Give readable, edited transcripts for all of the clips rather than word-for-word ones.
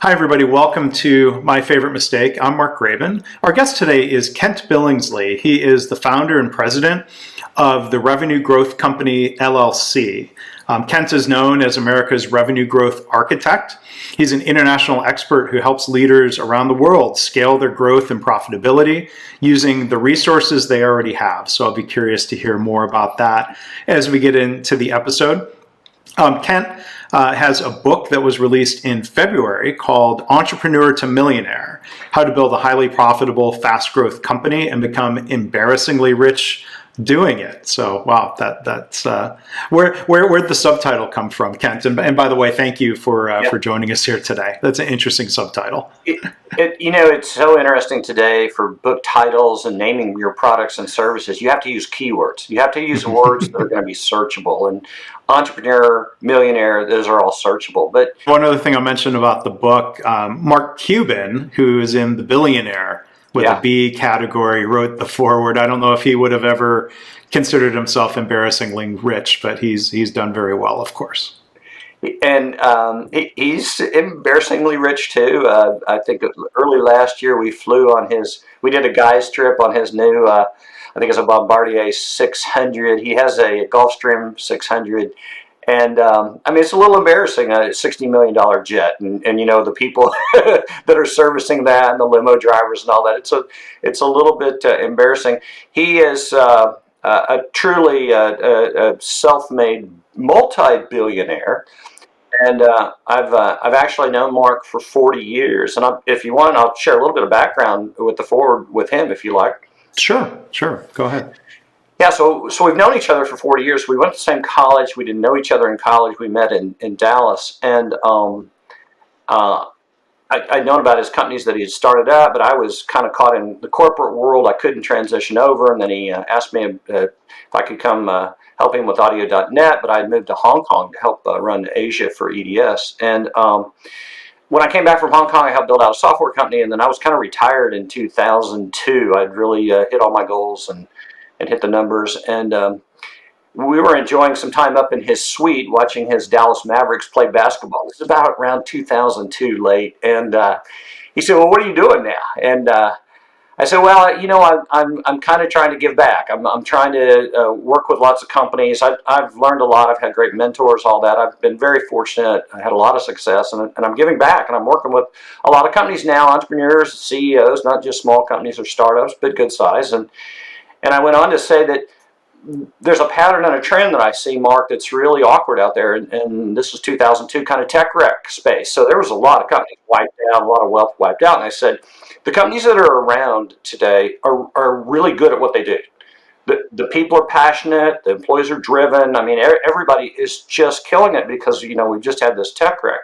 Hi, everybody. Welcome to My Favorite Mistake. I'm Mark Graven. Our guest today is Kent Billingsley. He is the founder and president of the Revenue Growth Company, LLC. Kent is known as America's revenue growth architect. He's an international expert who helps leaders around the world scale their growth and profitability using the resources they already have. So I'll be curious to hear more about that as we get into the episode. Kent has a book that was released in February called Entrepreneur to Millionaire: How to Build a Highly Profitable, Fast Growth Company and Become Embarrassingly Rich Doing It. So, wow, that's where'd the subtitle come from, Kent? And by the way, thank you for joining us here today. That's an interesting subtitle. It's so interesting today for book titles and naming your products and services. You have to use keywords. You have to use words that are going to be searchable. And entrepreneur, millionaire, those are all searchable. But one other thing I'll mention about the book, Mark Cuban, who is in The Billionaire with a B category, wrote the foreword. I don't know if he would have ever considered himself embarrassingly rich, but he's done very well, of course. And he's embarrassingly rich too. I think early last year we did a guy's trip on his new, I think it's a Bombardier 600. He has a Gulfstream 600. And it's a little embarrassing, a $60 million jet. And the people that are servicing that and the limo drivers and all that. It's a little bit embarrassing. He is a truly self-made multi-billionaire. And I've actually known Mark for 40 years. And if you want, I'll share a little bit of background with the forward with him, if you like. Sure. Go ahead. Yeah, so we've known each other for 40 years. We went to the same college. We didn't know each other in college. We met in Dallas. And I'd known about his companies that he had started up, but I was kind of caught in the corporate world. I couldn't transition over. And then he asked me if I could come help him with audio.net, but I had moved to Hong Kong to help run Asia for EDS. And when I came back from Hong Kong, I helped build out a software company, and then I was kind of retired in 2002. I'd really hit all my goals and hit the numbers. And we were enjoying some time up in his suite watching his Dallas Mavericks play basketball. This is about around 2002 late. And he said, "Well, what are you doing now?" And I said, "Well, I'm kind of trying to give back. I'm trying to work with lots of companies. I've learned a lot. I've had great mentors, all that. I've been very fortunate. I had a lot of success, and I'm giving back. And I'm working with a lot of companies now, entrepreneurs, CEOs, not just small companies or startups, but good size." And I went on to say that there's a pattern and a trend that I see, Mark, that's really awkward out there. And this was 2002 kind of tech wreck space. So there was a lot of companies wiped out, a lot of wealth wiped out. And I said, the companies that are around today are really good at what they do. The people are passionate. The employees are driven. I mean, everybody is just killing it because, we've just had this tech wreck.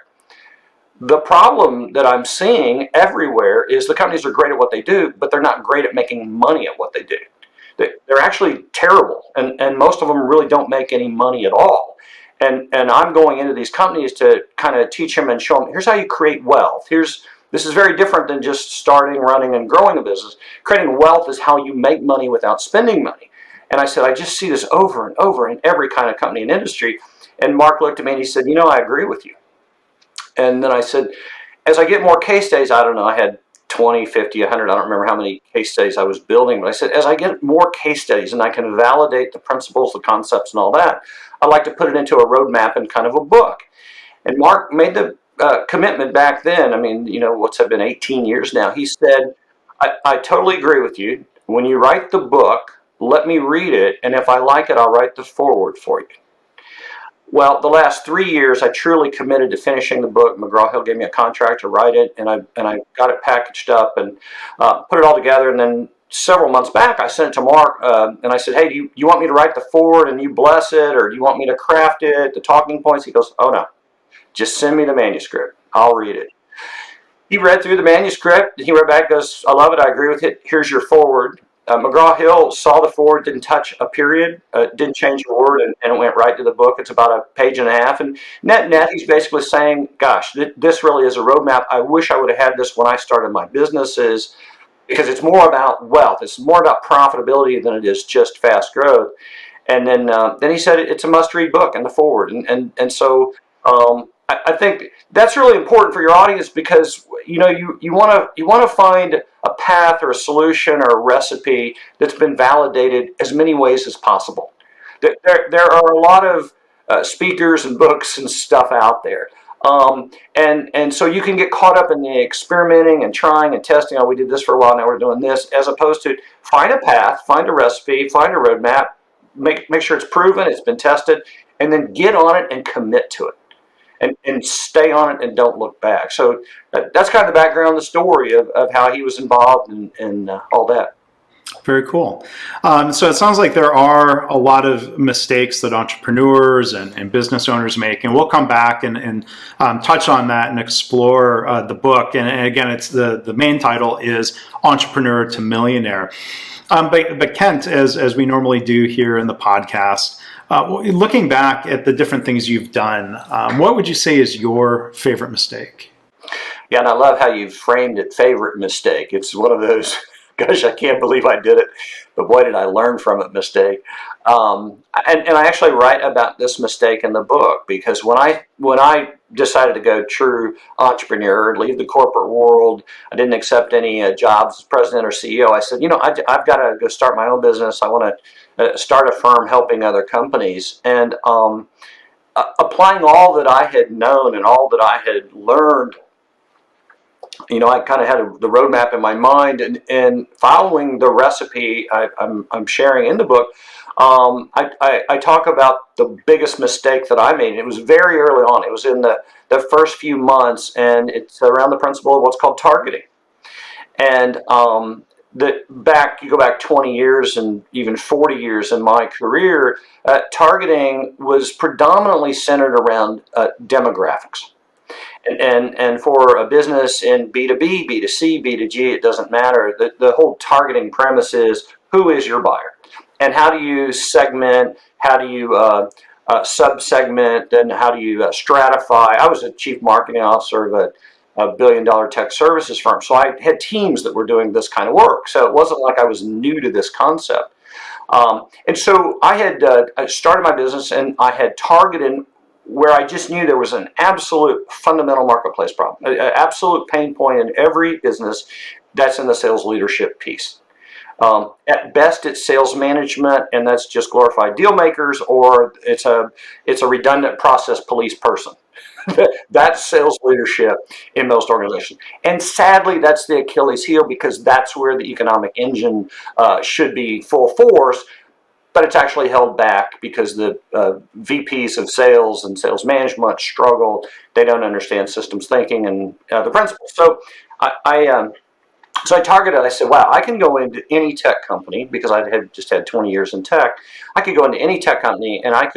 The problem that I'm seeing everywhere is the companies are great at what they do, but they're not great at making money at what they do. They're actually terrible, and most of them really don't make any money at all. And I'm going into these companies to kind of teach them and show them, here's how you create wealth. This is very different than just starting, running, and growing a business. Creating wealth is how you make money without spending money. And I said, I just see this over and over in every kind of company and industry. And Mark looked at me and he said, I agree with you. And then I said, as I get more case studies, I don't know, I had 20, 50, 100, I don't remember how many case studies I was building, but I said, as I get more case studies and I can validate the principles, the concepts, and all that, I'd like to put it into a roadmap and kind of a book. And Mark made the commitment back then. What's it been, 18 years now? He said, I totally agree with you. When you write the book, let me read it, and if I like it, I'll write the foreword for you. Well, the last 3 years, I truly committed to finishing the book. McGraw-Hill gave me a contract to write it, and I got it packaged up and put it all together. And then several months back, I sent it to Mark, and I said, "Hey, do you want me to write the foreword and you bless it, or do you want me to craft it, the talking points?" He goes, "Oh, no. Just send me the manuscript. I'll read it." He read through the manuscript. He wrote back, goes, "I love it. I agree with it. Here's your foreword." McGraw-Hill saw the foreword, didn't touch a period, didn't change a word, and it went right to the book. It's about a page and a half. And net, he's basically saying, gosh, this really is a roadmap. I wish I would have had this when I started my businesses, because it's more about wealth. It's more about profitability than it is just fast growth. And then he said it's a must-read book in the foreword. And so I think that's really important for your audience, because you know you want to find a path or a solution or a recipe that's been validated as many ways as possible. There are a lot of speakers and books and stuff out there. And so you can get caught up in the experimenting and trying and testing. Oh, we did this for a while, now we're doing this, as opposed to find a path, find a recipe, find a roadmap, make sure it's proven, it's been tested, and then get on it and commit to it. And stay on it and don't look back. So that's kind of the background, the story of how he was involved and all that. Very cool. So it sounds like there are a lot of mistakes that entrepreneurs and business owners make, and we'll come back and touch on that and explore the book. And again, it's the main title is Entrepreneur to Millionaire. But Kent, as we normally do here in the podcast, looking back at the different things you've done, what would you say is your favorite mistake? Yeah, and I love how you framed it, favorite mistake. It's one of those, gosh, I can't believe I did it, but boy, did I learn from it mistake. And I actually write about this mistake in the book, because when I decided to go true entrepreneur, leave the corporate world, I didn't accept any jobs as president or CEO. I said, I've got to go start my own business. I want to start a firm helping other companies. And applying all that I had known and all that I had learned, I kind of had the roadmap in my mind, and following the recipe I'm sharing in the book. I talk about the biggest mistake that I made. It was very early on. It was in the first few months, and it's around the principle of what's called targeting. And you go back 20 years and even 40 years in my career, targeting was predominantly centered around demographics. And for a business in B2B, B2C, B2G, it doesn't matter. The whole targeting premise is, who is your buyer? And how do you segment? How do you sub-segment? And how do you stratify? I was a chief marketing officer of a billion-dollar tech services firm. So I had teams that were doing this kind of work. So it wasn't like I was new to this concept. And so I started my business, and I had targeted where I just knew there was an absolute fundamental marketplace problem, an absolute pain point in every business. That's in the sales leadership piece. At best, it's sales management, and that's just glorified deal makers, or it's a redundant process police person. That's sales leadership in most organizations. And sadly, that's the Achilles heel, because that's where the economic engine should be full force. But it's actually held back because the VPs of sales and sales management struggle. They don't understand systems thinking and the principles. So I targeted. I said, wow, I can go into any tech company, because I had just had 20 years in tech. I could go into any tech company, and I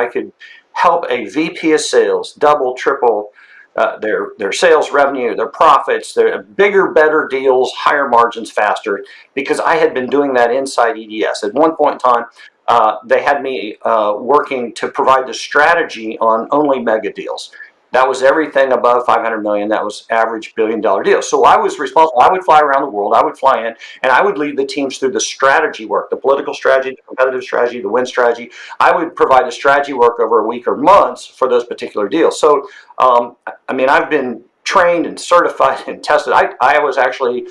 could help a VP of sales double, triple their sales revenue, their profits, their bigger, better deals, higher margins, faster, because I had been doing that inside EDS. At one point in time, they had me working to provide the strategy on only mega deals. That was everything above 500 million. That was average billion-dollar deals. So I was responsible. I would fly around the world. I would fly in, and I would lead the teams through the strategy work, the political strategy, the competitive strategy, the win strategy. I would provide the strategy work over a week or months for those particular deals. So, I've been trained and certified and tested. I was actually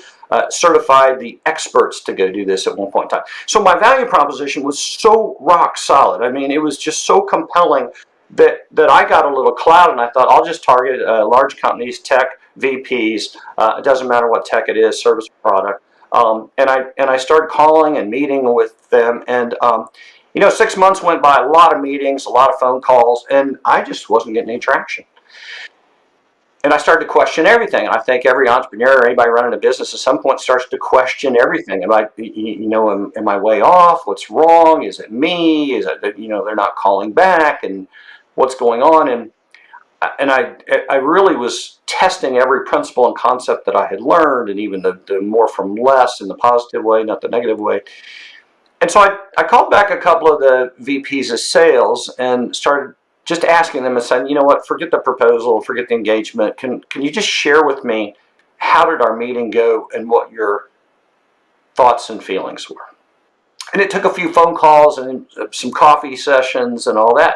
certified the experts to go do this at one point in time. So my value proposition was so rock solid. It was just so compelling that I got a little cloud, and I thought, I'll just target large companies, tech VPs. It doesn't matter what tech it is, service or product. And I started calling and meeting with them, and 6 months went by, a lot of meetings, a lot of phone calls, and I just wasn't getting any traction. And I started to question everything. And I think every entrepreneur or anybody running a business at some point starts to question everything. Am I way off? What's wrong? Is it me? Is it that, they're not calling back? And what's going on? And I really was testing every principle and concept that I had learned, and even the more from less in the positive way, not the negative way. And so I called back a couple of the VPs of sales and started just asking them and saying, you know what, forget the proposal, forget the engagement. Can you just share with me, how did our meeting go and what your thoughts and feelings were? And it took a few phone calls and some coffee sessions and all that.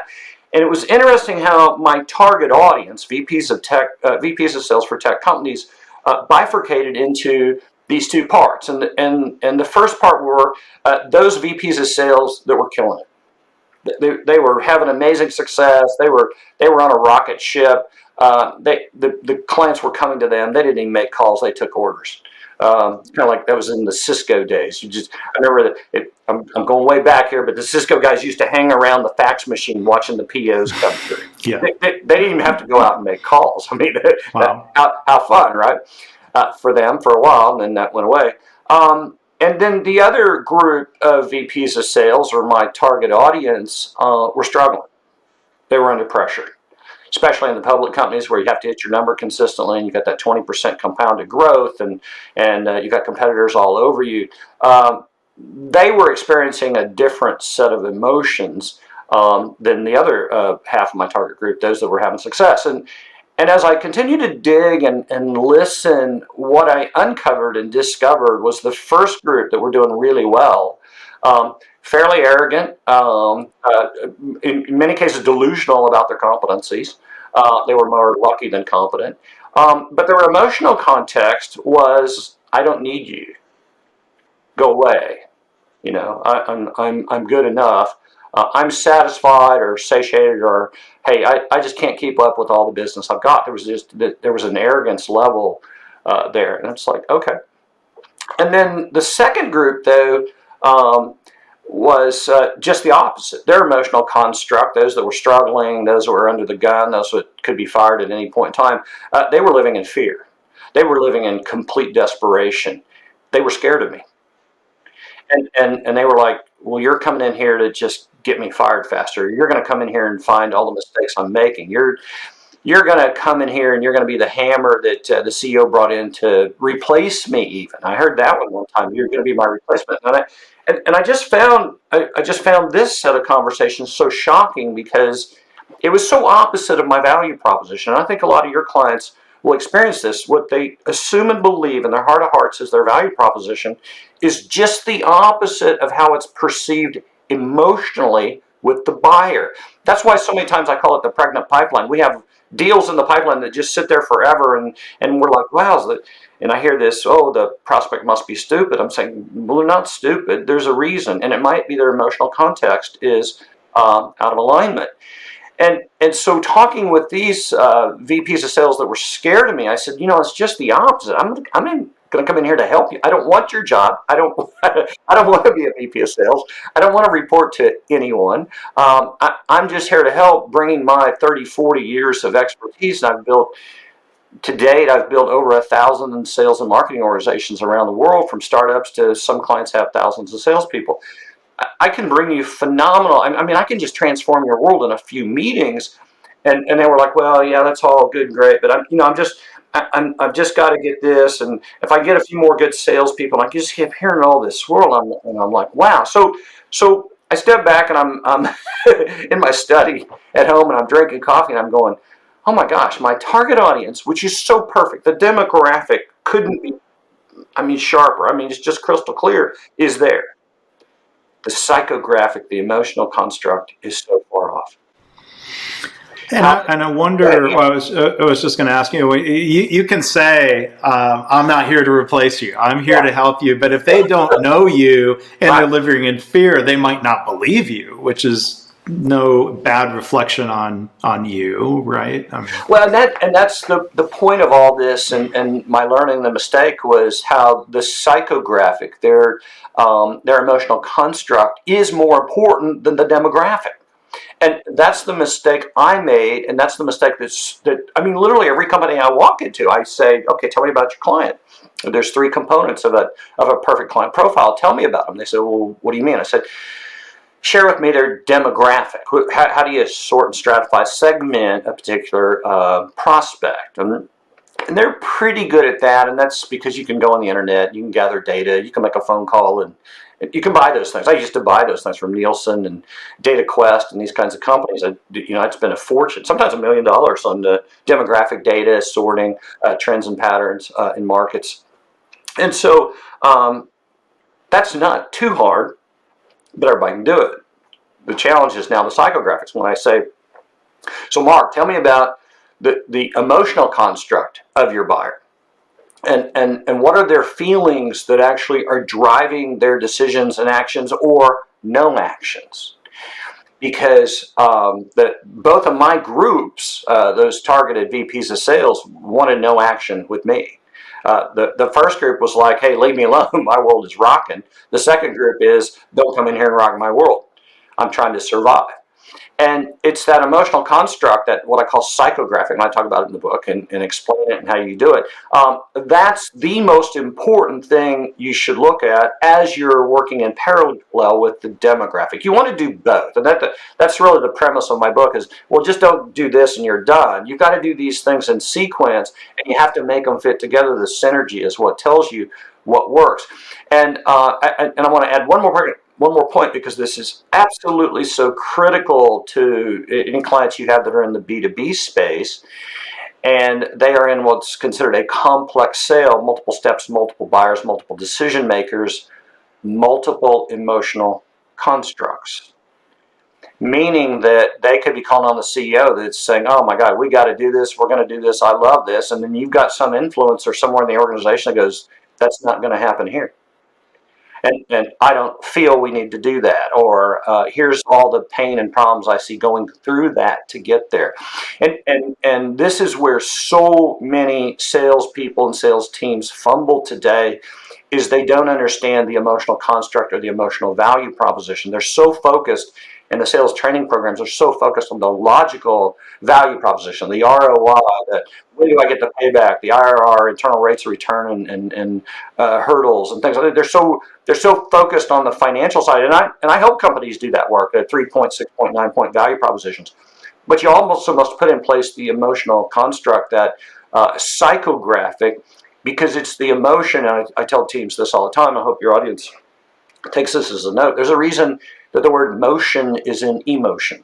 And it was interesting how my target audience, VPs of tech, VPs of sales for tech companies, bifurcated into these two parts. And the first part were those VPs of sales that were killing it. They were having amazing success. They were on a rocket ship. The clients were coming to them. They didn't even make calls. They took orders. Kind of like that was in the Cisco days. I remember that. I'm going way back here, but the Cisco guys used to hang around the fax machine watching the POs come through. Yeah. They didn't even have to go out and make calls. I mean, Wow. how fun, right? For them for a while, and then that went away. And then the other group of VPs of sales, or my target audience, were struggling. They were under pressure, especially in the public companies where you have to hit your number consistently, and you got that 20% compounded growth, and you got competitors all over you. They were experiencing a different set of emotions than the other half of my target group, those that were having success. And as I continued to dig and listen, what I uncovered and discovered was the first group that were doing really well, fairly arrogant, in many cases delusional about their competencies. They were more lucky than competent. But their emotional context was, I don't need you. Go away. You know, I'm good enough. I'm satisfied or satiated, or hey, I just can't keep up with all the business I've got. There was an arrogance level there, and it's like, okay. And then the second group, though, was just the opposite. Their emotional construct, those that were struggling, those that were under the gun, those that could be fired at any point in time, they were living in fear. They were living in complete desperation. They were scared of me. And they were like, well, you're coming in here to just get me fired faster. You're going to come in here and find all the mistakes I'm making. You're going to come in here and you're going to be the hammer that the CEO brought in to replace me. Even I heard that one time. You're going to be my replacement. And I just found this set of conversations so shocking, because it was so opposite of my value proposition. And I think a lot of your clients will experience this. What they assume and believe in their heart of hearts is their value proposition is just the opposite of how it's perceived emotionally with the buyer. That's why so many times I call it the pregnant pipeline. We have deals in the pipeline that just sit there forever, and we're like, wow. And I hear this, oh, the prospect must be stupid. I'm saying, well, they're not stupid. There's a reason, and it might be their emotional context is out of alignment. And so talking with these VPs of sales that were scared of me, I said, it's just the opposite. I'm going to come in here to help you. I don't want your job. I don't want to be a VP of sales. I don't want to report to anyone. I'm just here to help, bringing my 30, 40 years of expertise. And to date, I've built over 1,000 sales and marketing organizations around the world, from startups to some clients have thousands of salespeople. I can bring you phenomenal. I mean, I can just transform your world in a few meetings. And they were like, well, yeah, that's all good and great, but I've just got to get this. And if I get a few more good salespeople, and I just keep hearing all this swirl, I'm like, wow. So I step back, and I'm in my study at home, and I'm drinking coffee, and I'm going, oh my gosh, my target audience, which is so perfect, the demographic couldn't be, sharper. It's just crystal clear, is there. The psychographic, the emotional construct is so far off. And I wonder, well, I was just going to ask you can say, I'm not here to replace you. I'm here to help you. But if they don't know you and they're living in fear, they might not believe you, which is no bad reflection on you, right? Well, that's the point of all this, and my learning, the mistake was how the psychographic, their emotional construct, is more important than the demographic. And that's the mistake I made, and that's the mistake literally every company I walk into, I say, okay, tell me about your client. There's 3 components of a perfect client profile. Tell me about them. They said, well, what do you mean? I said, share with me their demographic. How do you sort and stratify, segment a particular prospect? And they're pretty good at that, and that's because you can go on the internet, you can gather data, you can make a phone call, and you can buy those things. I used to buy those things from Nielsen and DataQuest and these kinds of companies. It's been a fortune, sometimes $1 million on the demographic data, sorting trends and patterns in markets. And so that's not too hard, but everybody can do it. The challenge is now the psychographics. When I say, So Mark, tell me about the emotional construct of your buyer. And what are their feelings that actually are driving their decisions and actions or no actions? Because both of my groups, those targeted VPs of sales, wanted no action with me. The first group was like, hey, leave me alone. My world is rocking. The second group is, don't come in here and rock my world. I'm trying to survive. And it's that emotional construct, that what I call psychographic, and I talk about it in the book and explain it and how you do it. That's the most important thing you should look at as you're working in parallel with the demographic. You want to do both. And that's really the premise of my book is, well, just don't do this and you're done. You've got to do these things in sequence, and you have to make them fit together. The synergy is what tells you what works. And I want to add one more point, because this is absolutely so critical to any clients you have that are in the B2B space, and they are in what's considered a complex sale, multiple steps, multiple buyers, multiple decision makers, multiple emotional constructs. Meaning that they could be calling on the CEO that's saying, oh my God, we got to do this, we're going to do this, I love this. And then you've got some influencer somewhere in the organization that goes, that's not going to happen here. And I don't feel we need to do that, or here's all the pain and problems I see going through that to get there. And this is where so many salespeople and sales teams fumble today, is they don't understand the emotional construct or the emotional value proposition. They're so focused, and the sales training programs are so focused on the logical value proposition, the ROI, that when do I get the payback, the IRR, internal rates of return, and hurdles and things like that. They're so focused on the financial side, and I help companies do that work at 3-point, 6-point, 9-point value propositions. But you also must put in place the emotional construct, that psychographic, because it's the emotion. And I tell teams this all the time. I hope your audience takes this as a note. There's a reason that the word motion is in emotion.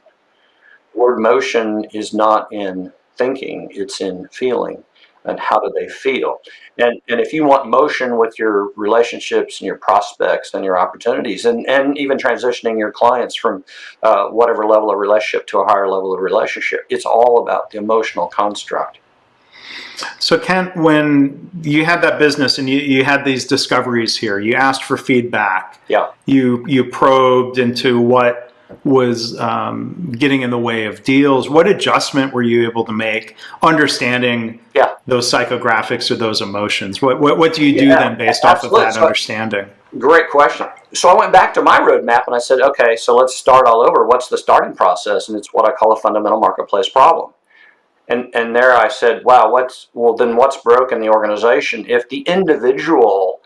The word motion is not in thinking, it's in feeling. And how do they feel? And if you want motion with your relationships and your prospects and your opportunities, and even transitioning your clients from whatever level of relationship to a higher level of relationship, it's all about the emotional construct. So Kent, when you had that business and you had these discoveries here, you asked for feedback. Yeah. You probed into what was getting in the way of deals. What adjustment were you able to make, understanding those psychographics or those emotions? What do you do then based off of that understanding? Great question. So I went back to my roadmap and I said, okay, so let's start all over. What's the starting process? And it's what I call a fundamental marketplace problem. And there I said, wow, what's broken in the organization? If the individual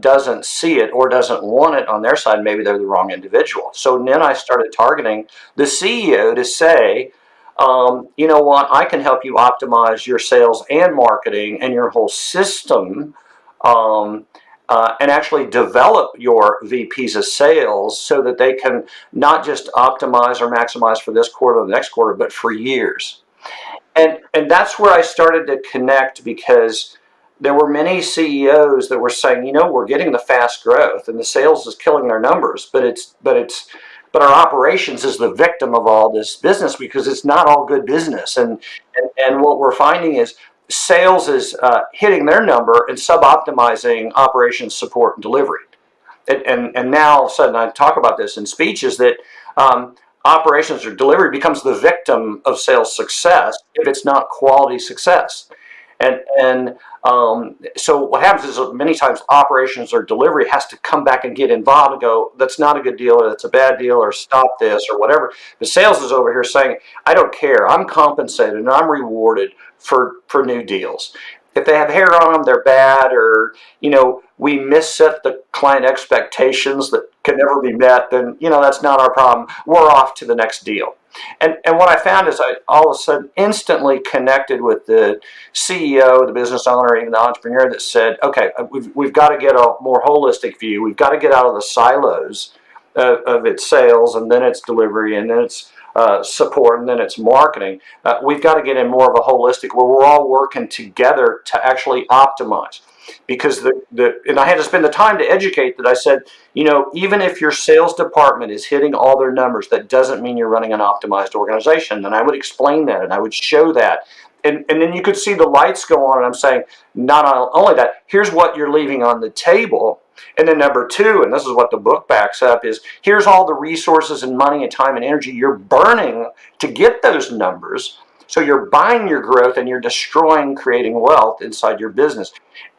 doesn't see it or doesn't want it on their side, maybe they're the wrong individual. So then I started targeting the CEO to say, you know what, I can help you optimize your sales and marketing and your whole system, and actually develop your VPs of sales so that they can not just optimize or maximize for this quarter or the next quarter, but for years. And that's where I started to connect, because there were many CEOs that were saying, you know, we're getting the fast growth and the sales is killing their numbers, but our operations is the victim of all this business, because it's not all good business. And what we're finding is sales is hitting their number and sub-optimizing operations, support, and delivery. And now all of a sudden, I talk about this in speeches, that operations or delivery becomes the victim of sales success if it's not quality success. And so what happens is many times operations or delivery has to come back and get involved and go, that's not a good deal, or that's a bad deal, or stop this, or whatever. The sales is over here saying, I don't care, I'm compensated and I'm rewarded for new deals. If they have hair on them, they're bad, or, you know, we misset the client expectations that can never be met, then, you know, that's not our problem. We're off to the next deal. And what I found is I all of a sudden instantly connected with the CEO, the business owner, even the entrepreneur, that said, okay, we've got to get a more holistic view. We've got to get out of the silos of its sales, and then its delivery, and then its support, and then it's marketing. We've got to get in more of a holistic, where we're all working together to actually optimize. because and I had to spend the time to educate that. I said, even if your sales department is hitting all their numbers, that doesn't mean you're running an optimized organization. And I would explain that, and I would show that. And then you could see the lights go on, and I'm saying, not only that, here's what you're leaving on the table. And then number two, and this is what the book backs up, is here's all the resources and money and time and energy you're burning to get those numbers. So you're buying your growth and you're destroying creating wealth inside your business.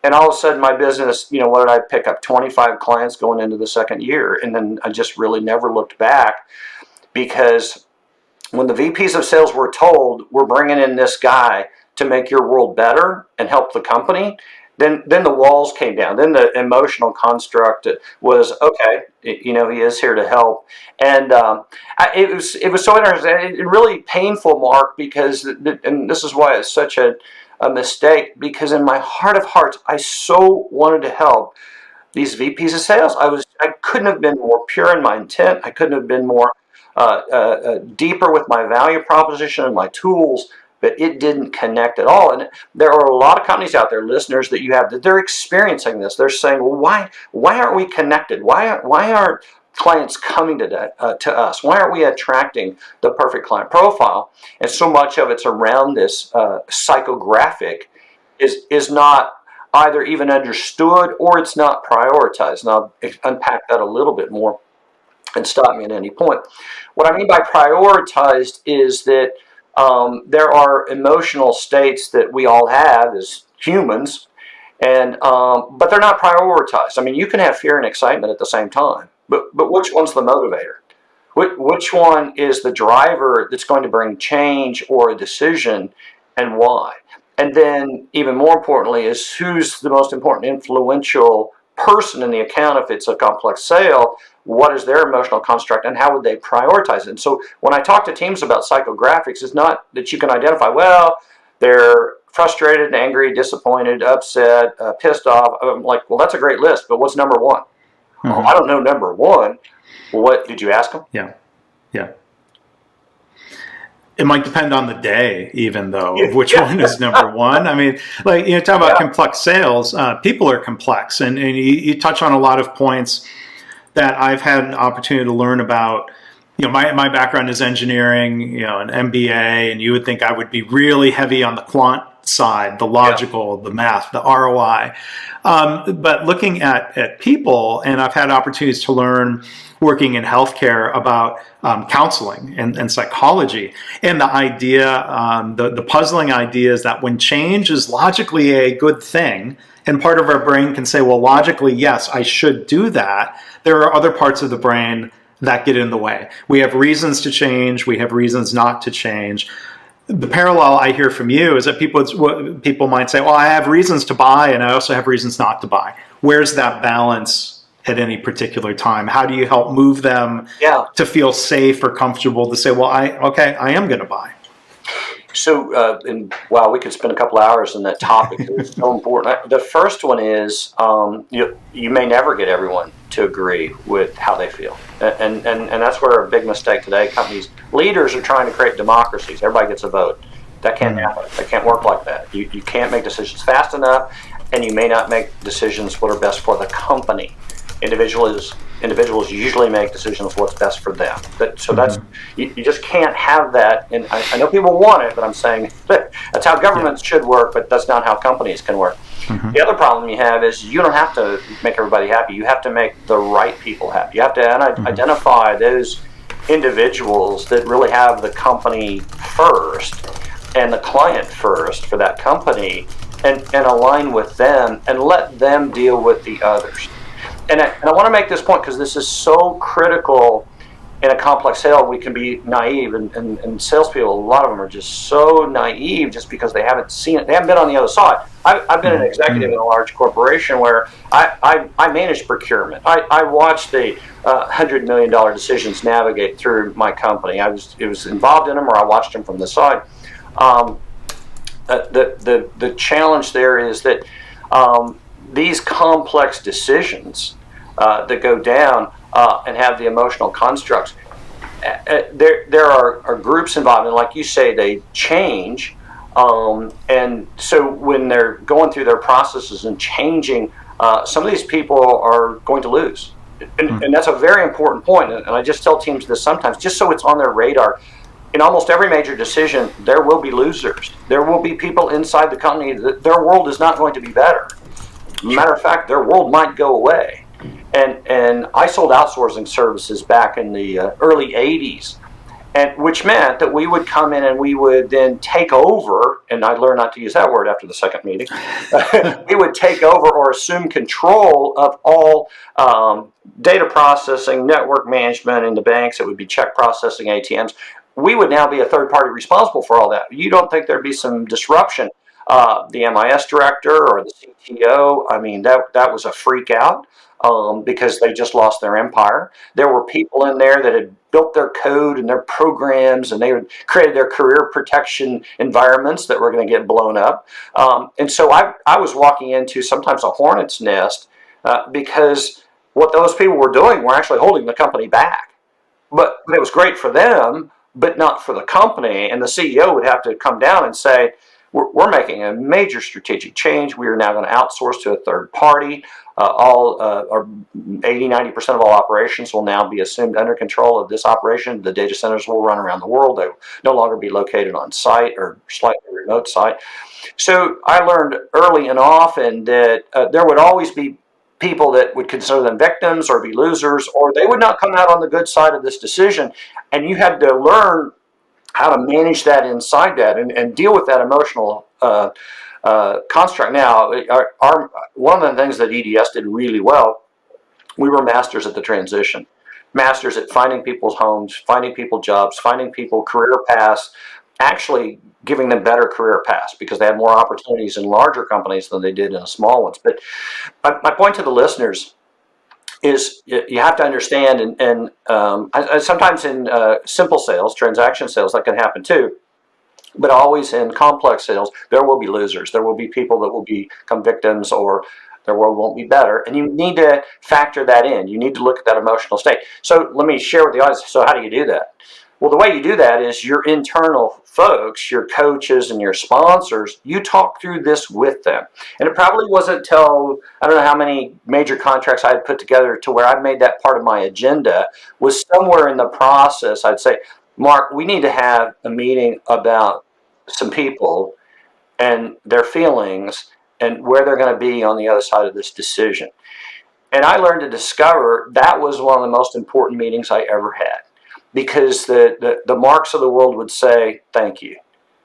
And all of a sudden my business, what did I pick up? 25 clients going into the second year. And then I just really never looked back, because when the VPs of sales were told, we're bringing in this guy to make your world better and help the company, then the walls came down. Then the emotional construct was, okay, he is here to help. And it was so interesting and really painful, Mark, because, and this is why it's such a mistake, because in my heart of hearts, I so wanted to help these VPs of sales. I couldn't have been more pure in my intent. I couldn't have been more deeper with my value proposition and my tools, but it didn't connect at all. And there are a lot of companies out there, listeners, that you have, that they're experiencing this. They're saying, well, why aren't we connected? Why aren't clients coming to us? Why aren't we attracting the perfect client profile? And so much of it's around this psychographic is not either even understood or it's not prioritized. And I'll unpack that a little bit more and stop me at any point. What I mean by prioritized is that there are emotional states that we all have as humans, and but they're not prioritized. I mean, you can have fear and excitement at the same time, but which one's the motivator? Which one is the driver that's going to bring change or a decision, and why? And then, even more importantly, is who's the most important influential person in the account if it's a complex sale. What is their emotional construct, and how would they prioritize it? And so when I talk to teams about psychographics, it's not that you can identify, well, they're frustrated, angry, disappointed, upset, pissed off. I'm like, well, that's a great list, but what's number one? Oh, I don't know number one. Well, what did you ask them? Yeah. It might depend on the day, even though, of which one is number one. I mean, like, talk about complex sales. People are complex, and you touch on a lot of points that I've had an opportunity to learn about. My background is engineering, an MBA, and you would think I would be really heavy on the quant side, the logical, the math, the ROI. But looking at people, and I've had opportunities to learn working in healthcare about counseling and psychology, and the idea, the puzzling idea is that when change is logically a good thing, and part of our brain can say, well, logically, yes, I should do that, there are other parts of the brain that get in the way. We have reasons to change. We have reasons not to change. The parallel I hear from you is that people might say, well, I have reasons to buy and I also have reasons not to buy. Where's that balance at any particular time? How do you help move them to feel safe or comfortable to say, well, I am going to buy? So, and wow, we could spend a couple hours on that topic. It's so important. The first one is you may never get everyone to agree with how they feel, and that's where a big mistake today. Leaders are trying to create democracies. Everybody gets a vote. That can't happen. That can't work like that. You can't make decisions fast enough, and you may not make decisions what are best for the company. Individuals usually make decisions what's best for them. That's you just can't have that. And I know people want it, but I'm saying that's how governments should work, but that's not how companies can work. The other problem you have is you don't have to make everybody happy. You have to make the right people happy. You have to identify those individuals that really have the company first and the client first for that company, and align with them and let them deal with the others. And I want to make this point because this is so critical in a complex sale. We can be naive, and salespeople, a lot of them are just so naive just because they haven't seen it. They haven't been on the other side. I've been an executive in a large corporation where I managed procurement. I watched the $100 million decisions navigate through my company. I was involved in them, or I watched them from the side. The challenge there is that these complex decisions that go down and have the emotional constructs, there are groups involved, and like you say, they change, And so when they're going through their processes and changing, some of these people are going to lose. And that's a very important point. And I just tell teams this sometimes, just so it's on their radar. In almost every major decision, there will be losers. There will be people inside the company that their world is not going to be better. Matter of fact, their world might go away. And I sold outsourcing services back in the early 80s, and which meant that we would come in and we would then take over, and I learned not to use that word after the second meeting. We would take over or assume control of all data processing, network management in the banks. It would be check processing, ATMs. We would now be a third party responsible for all that. You don't think there'd be some disruption? The MIS director or the CTO, I mean, that was a freak out. Because they just lost their empire. There were people in there that had built their code and their programs, and they had created their career protection environments that were going to get blown up. And so I was walking into sometimes a hornet's nest because what those people were doing were actually holding the company back. But it was great for them, but not for the company. And the CEO would have to come down and say, we're making a major strategic change. We are now going to outsource to a third party. Our 80-90% of all operations will now be assumed under control of this operation. The data centers will run around the world. They will no longer be located on site or slightly remote site. So I learned early and often that there would always be people that would consider them victims or be losers, or they would not come out on the good side of this decision. And you had to learn how to manage that inside that and deal with that emotional construct. Now, one of the things that EDS did really well, we were masters at the transition, masters at finding people's homes, finding people jobs, finding people career paths, actually giving them better career paths because they had more opportunities in larger companies than they did in the small ones. But my point to the listeners is you have to understand, and sometimes in simple sales, transaction sales, that can happen too. But always in complex sales, there will be losers. There will be people that will become victims, or their world won't be better. And you need to factor that in. You need to look at that emotional state. So let me share with the audience. So how do you do that? Well, the way you do that is your internal folks, your coaches and your sponsors, you talk through this with them. And it probably wasn't until, I don't know how many major contracts I had put together to where I made that part of my agenda, was somewhere in the process I'd say, Mark, we need to have a meeting about some people and their feelings and where they're going to be on the other side of this decision. And I learned to discover that was one of the most important meetings I ever had, because the Marks of the world would say, thank you.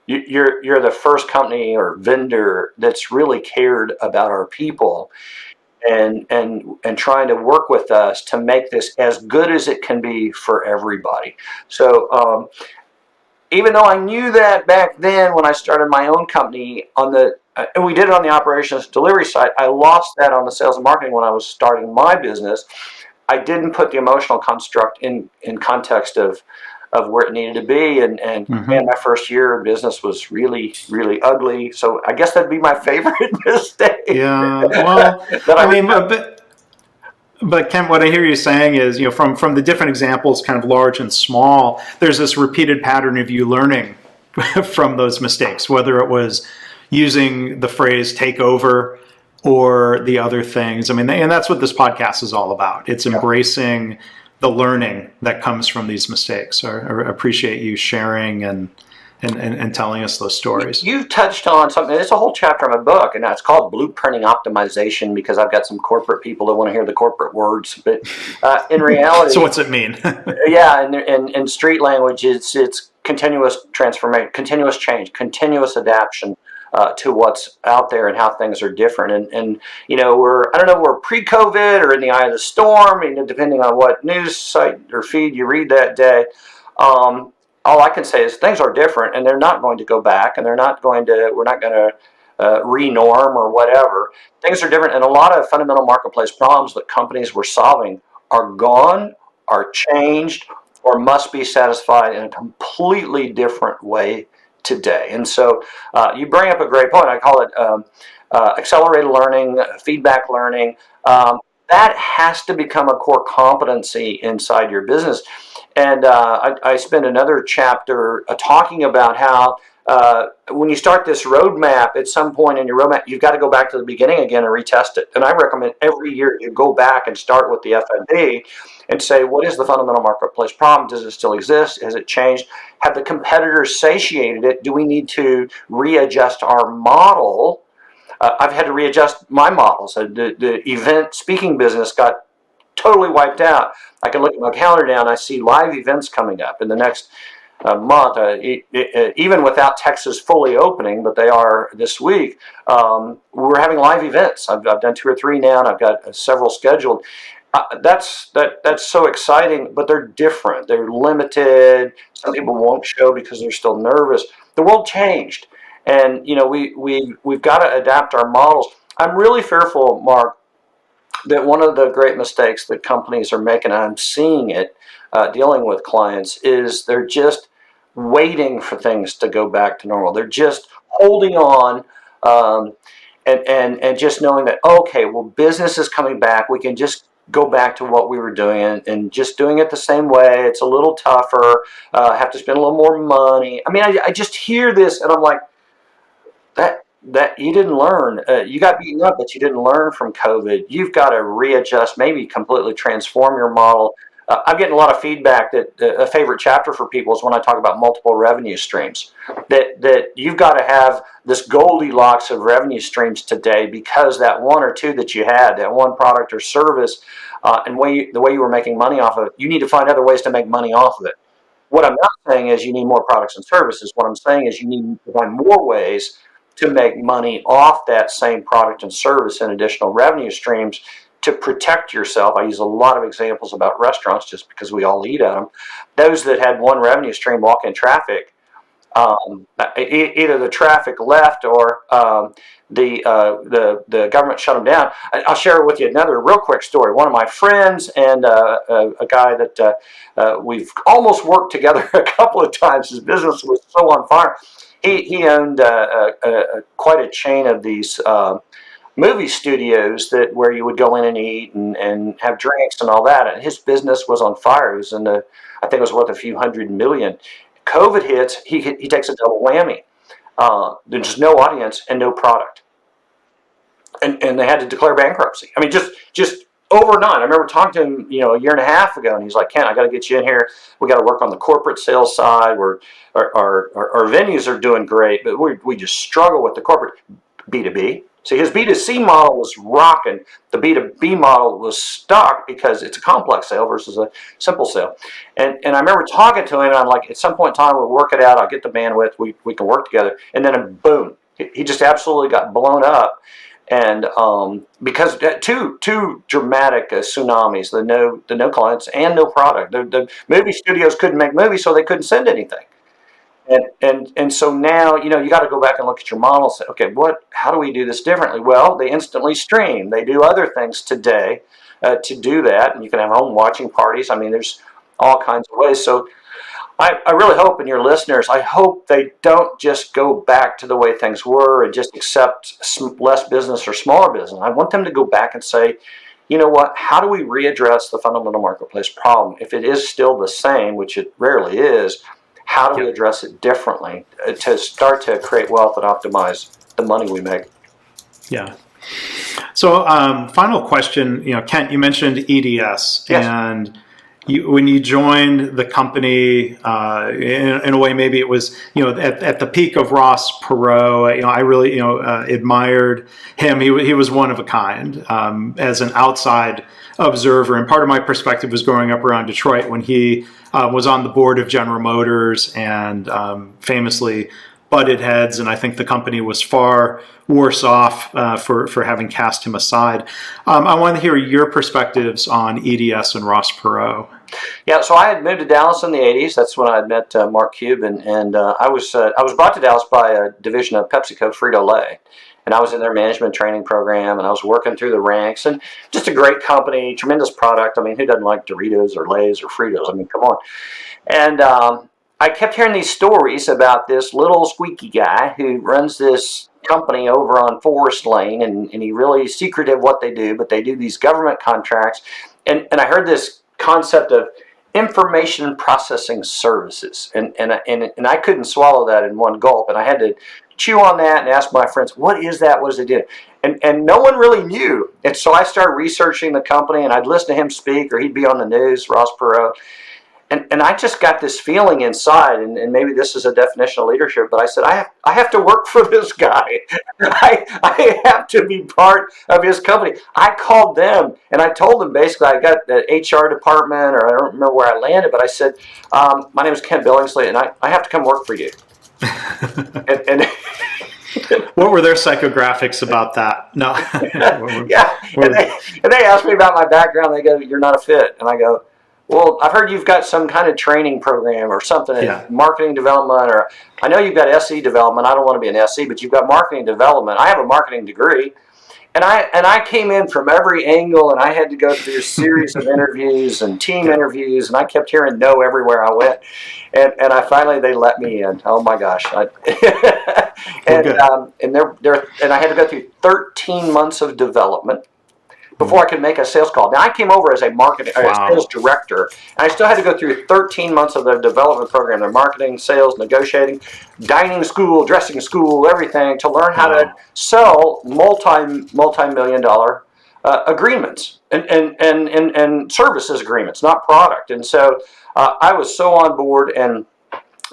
You're the first company or vendor that's really cared about our people and trying to work with us to make this as good as it can be for everybody. So even though I knew that back then when I started my own company and we did it on the operations delivery side, I lost that on the sales and marketing when I was starting my business. I didn't put the emotional construct in context of where it needed to be, and man, my first year of business was really, really ugly. So I guess that'd be my favorite mistake. Yeah, well, I mean, but Kent, what I hear you saying is, from the different examples, kind of large and small, there's this repeated pattern of you learning from those mistakes, whether it was using the phrase "take over" or the other things. I mean, and that's what this podcast is all about. It's embracing the learning that comes from these mistakes. I appreciate you sharing and telling us those stories. You've touched on something. It's a whole chapter of my book, and it's called Blueprinting Optimization, because I've got some corporate people that want to hear the corporate words. But in reality, so what's it mean? Yeah, in street language, it's continuous transformation, continuous change, continuous adaptation to what's out there and how things are different. And we're pre-COVID or in the eye of the storm, depending on what news site or feed you read that day. All I can say is things are different, and they're not going to go back, and we're not going to re-norm or whatever. Things are different, and a lot of fundamental marketplace problems that companies were solving are gone, are changed, or must be satisfied in a completely different way today. And so you bring up a great point. I call it accelerated learning, feedback learning. That has to become a core competency inside your business. And I spent another chapter talking about how when you start this roadmap, at some point in your roadmap, you've got to go back to the beginning again and retest it. And I recommend every year you go back and start with the FND and say, what is the fundamental marketplace problem? Does it still exist? Has it changed? Have the competitors satiated it? Do we need to readjust our model? I've had to readjust my models. The event speaking business got totally wiped out. I can look at my calendar now and I see live events coming up in the next month, even without Texas fully opening, but they are this week. We're having live events. I've done 2 or 3 now, and I've got several scheduled. That's so exciting, but they're different. They're limited. Some people won't show because they're still nervous. The world changed, and we've got to adapt our models. I'm really fearful, Mark, that one of the great mistakes that companies are making, and I'm seeing it dealing with clients, is they're just waiting for things to go back to normal. They're just holding on, and just knowing that, okay, well, business is coming back. We can just go back to what we were doing and just doing it the same way. It's a little tougher. Have to spend a little more money. I mean, I just hear this and I'm like, that you didn't learn. You got beaten up, but you didn't learn from COVID. You've got to readjust, maybe completely transform your model. I'm getting a lot of feedback that a favorite chapter for people is when I talk about multiple revenue streams. That you've got to have this Goldilocks of revenue streams today, because that one or two that you had, that one product or service, and the way you were making money off of it, you need to find other ways to make money off of it. What I'm not saying is you need more products and services. What I'm saying is you need to find more ways to make money off that same product and service and additional revenue streams to protect yourself. I use a lot of examples about restaurants just because we all eat at them. Those that had one revenue stream, walk-in traffic, either the traffic left or the government shut them down. I'll share with you another real quick story. One of my friends and a guy that we've almost worked together a couple of times. His business was so on fire. He owned quite a chain of these movie studios where you would go in and eat and have drinks and all that. And his business was on fire. It was I think it was worth a few $100 million. COVID hits, he takes a double whammy. There's no audience and no product. And they had to declare bankruptcy. I mean, just overnight. I remember talking to him, a year and a half ago, and he's like, Kent, I got to get you in here. We got to work on the corporate sales side. Our venues are doing great, but we just struggle with the corporate B2B. See, his B2C model was rocking. The B2B model was stuck because it's a complex sale versus a simple sale. And I remember talking to him, and I'm like, at some point in time, we'll work it out. I'll get the bandwidth. We can work together. And then boom, he just absolutely got blown up. And because two dramatic tsunamis, the no clients and no product. The movie studios couldn't make movies, so they couldn't send anything. And so now, you got to go back and look at your model and say, okay, how do we do this differently? Well, they instantly stream. They do other things today to do that. And you can have home watching parties. I mean, there's all kinds of ways. So I really hope, and your listeners, I hope they don't just go back to the way things were and just accept less business or smaller business. I want them to go back and say, you know what, how do we readdress the fundamental marketplace problem? If it is still the same, which it rarely is, how do we address it differently to start to create wealth and optimize the money we make? Yeah. So final question, Kent, you mentioned EDS. Yes. And when you joined the company, in a way, maybe it was, at the peak of Ross Perot, I really, admired him. He was one of a kind as an outside observer. And part of my perspective was growing up around Detroit when he was on the board of General Motors and famously butted heads, and I think the company was far worse off for having cast him aside. I want to hear your perspectives on EDS and Ross Perot. Yeah, so I had moved to Dallas in the 80s. That's when I had met Mark Cuban, and I was brought to Dallas by a division of PepsiCo Frito-Lay. And I was in their management training program, and I was working through the ranks, and just a great company, tremendous product. I mean, who doesn't like Doritos or Lay's or Fritos? I mean, come on. And I kept hearing these stories about this little squeaky guy who runs this company over on Forest Lane, and he really secretive what they do, but they do these government contracts. And I heard this concept of information processing services. And I couldn't swallow that in one gulp. And I had to chew on that and ask my friends, what is that? What does it do? And no one really knew. And so I started researching the company, and I'd listen to him speak, or he'd be on the news, Ross Perot. And I just got this feeling inside, and maybe this is a definition of leadership, but I said, I have to work for this guy. I have to be part of his company. I called them, and I told them basically, I got the HR department, or I don't remember where I landed, but I said, my name is Kent Billingsley, and I have to come work for you. and What were their psychographics about that? No. Yeah, and they asked me about my background. They go, "You're not a fit," and I go, "Well, I've heard you've got some kind of training program or something, marketing development, or I know you've got SE development. I don't want to be an SE, but you've got marketing development. I have a marketing degree." And I came in from every angle, and I had to go through a series of interviews and team interviews, and I kept hearing no everywhere I went. And I finally, they let me in. Oh my gosh! And I had to go through 13 months of development before I could make a sales call. Now, I came over as a sales director, and I still had to go through 13 months of their development program, their marketing, sales, negotiating, dining school, dressing school, everything, to learn how to sell multi-million dollar agreements and services agreements, not product. And so I was so on board, and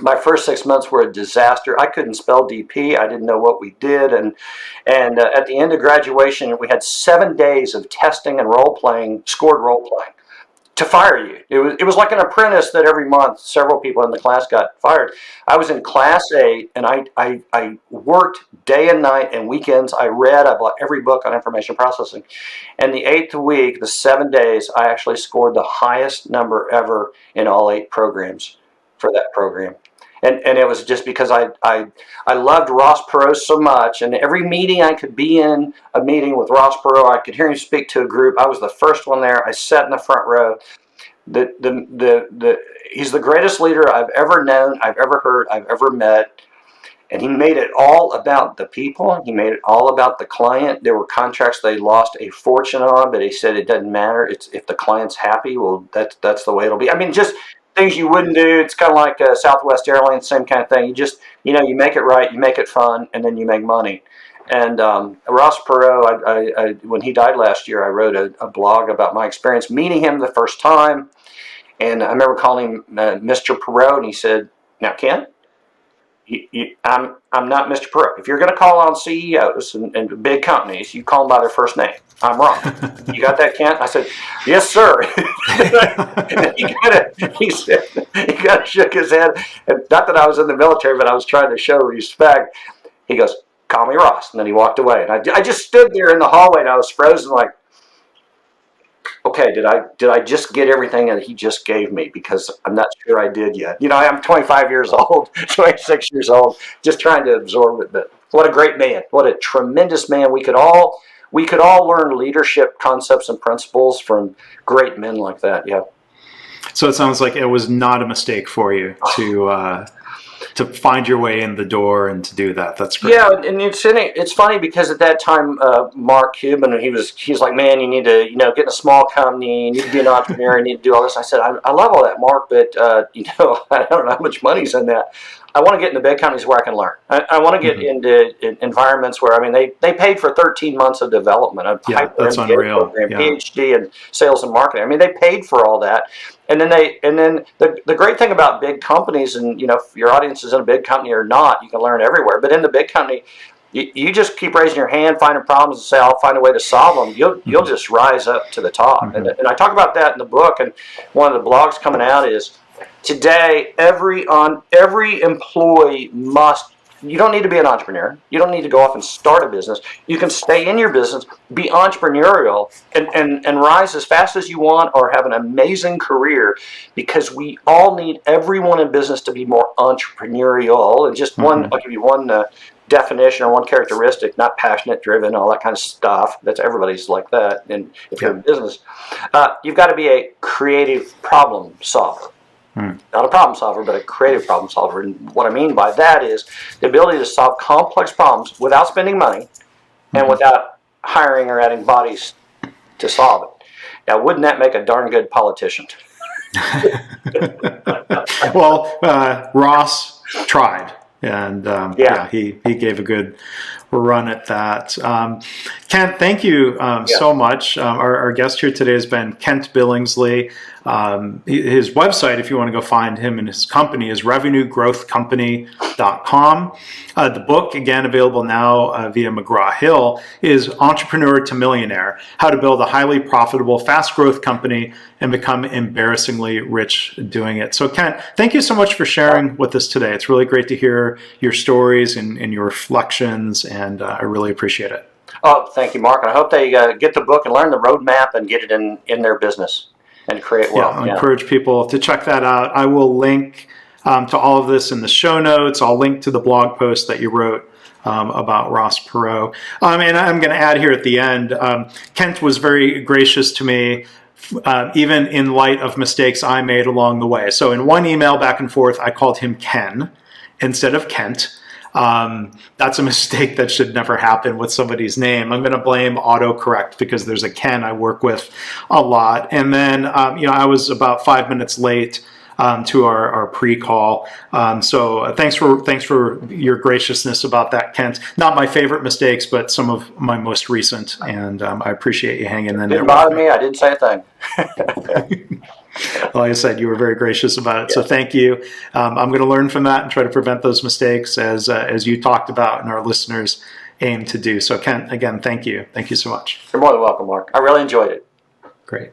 my first 6 months were a disaster. I couldn't spell DP. I didn't know what we did. And at the end of graduation, we had 7 days of testing and role-playing, scored role-playing, to fire you. It was like an apprentice that every month several people in the class got fired. I was in class 8, and I worked day and night and weekends. I bought every book on information processing. And the 8th week, the 7 days, I actually scored the highest number ever in all 8 programs for that program. And it was just because I loved Ross Perot so much, and every meeting I could be in, a meeting with Ross Perot, I could hear him speak to a group. I was the first one there. I sat in the front row. He's the greatest leader I've ever known, I've ever heard, I've ever met. And he made it all about the people. He made it all about the client. There were contracts they lost a fortune on, but he said it doesn't matter. It's if the client's happy, well, that's the way it'll be. I mean, just things you wouldn't do. It's kind of like Southwest Airlines, same kind of thing. You just, you make it right, you make it fun, and then you make money. And Ross Perot, when he died last year, I wrote a blog about my experience meeting him the first time. And I remember calling him Mr. Perot, and he said, "Now, Ken, I'm not Mr. Perot. If you're going to call on CEOs and big companies, you call them by their first name. I'm wrong. You got that, Kent?" I said, "Yes, sir." And he kind of shook his head. And not that I was in the military, but I was trying to show respect. He goes, "Call me Ross." And then he walked away. And I just stood there in the hallway, and I was frozen like, okay, did I just get everything that he just gave me? Because I'm not sure I did yet. I'm 25 years old, 26 years old, just trying to absorb it. But what a great man. What a tremendous man. We could all learn leadership concepts and principles from great men like that. Yeah. So it sounds like it was not a mistake for you to find your way in the door and to do that. That's great. Yeah, and it's funny because at that time, Mark Cuban, he's like, "Man, you need to get in a small company, you need to be an entrepreneur, you need to do all this." I said, I love all that, Mark, but I don't know how much money's in that. I want to get into big companies where I can learn. I want to get into environments where, they paid for 13 months of development, a that's MBA unreal. program, PhD in sales and marketing. They paid for all that. And then the great thing about big companies, and if your audience is in a big company or not, you can learn everywhere. But in the big company, you just keep raising your hand, finding problems, and say, "I'll find a way to solve them." You'll just rise up to the top. And I talk about that in the book. And one of the blogs coming out is, today every employee must. You don't need to be an entrepreneur. You don't need to go off and start a business. You can stay in your business, be entrepreneurial, and rise as fast as you want, or have an amazing career, because we all need everyone in business to be more entrepreneurial. And just I'll give you one definition or one characteristic: not passionate, driven, all that kind of stuff. That's everybody's like that. And if you're in business, you've got to be a creative problem solver. Not a problem solver, but a creative problem solver. And what I mean by that is the ability to solve complex problems without spending money and without hiring or adding bodies to solve it. Now, wouldn't that make a darn good politician? Well, Ross tried, and Yeah. he gave a good run at that. Kent, thank you Yes. so much. Our guest here today has been Kent Billingsley. His website, if you want to go find him and his company, is revenuegrowthcompany.com. The book, again, available now via McGraw-Hill, is Entrepreneur to Millionaire: How to Build a Highly Profitable, Fast Growth Company and Become Embarrassingly Rich Doing It. So, Kent, thank you so much for sharing with us today. It's really great to hear your stories and your reflections, and I really appreciate it. Oh, thank you, Mark. And I hope they get the book and learn the roadmap and get it in their business and create wealth. I encourage people to check that out. I will link to all of this in the show notes. I'll link to the blog post that you wrote about Ross Perot. And I'm going to add here at the end, Kent was very gracious to me, even in light of mistakes I made along the way. So in one email back and forth, I called him Ken instead of Kent. That's a mistake that should never happen with somebody's name. I'm going to blame autocorrect because there's a Ken I work with a lot. And then, I was about 5 minutes late to our pre-call. So thanks for your graciousness about that, Kent. Not my favorite mistakes, but some of my most recent. And I appreciate you hanging in there. Didn't bother me. I didn't say a thing. Like I said, you were very gracious about it. So thank you. I'm going to learn from that and try to prevent those mistakes as you talked about and our listeners aim to do. So Kent, again, thank you. Thank you so much. You're more than welcome, Mark. I really enjoyed it. Great.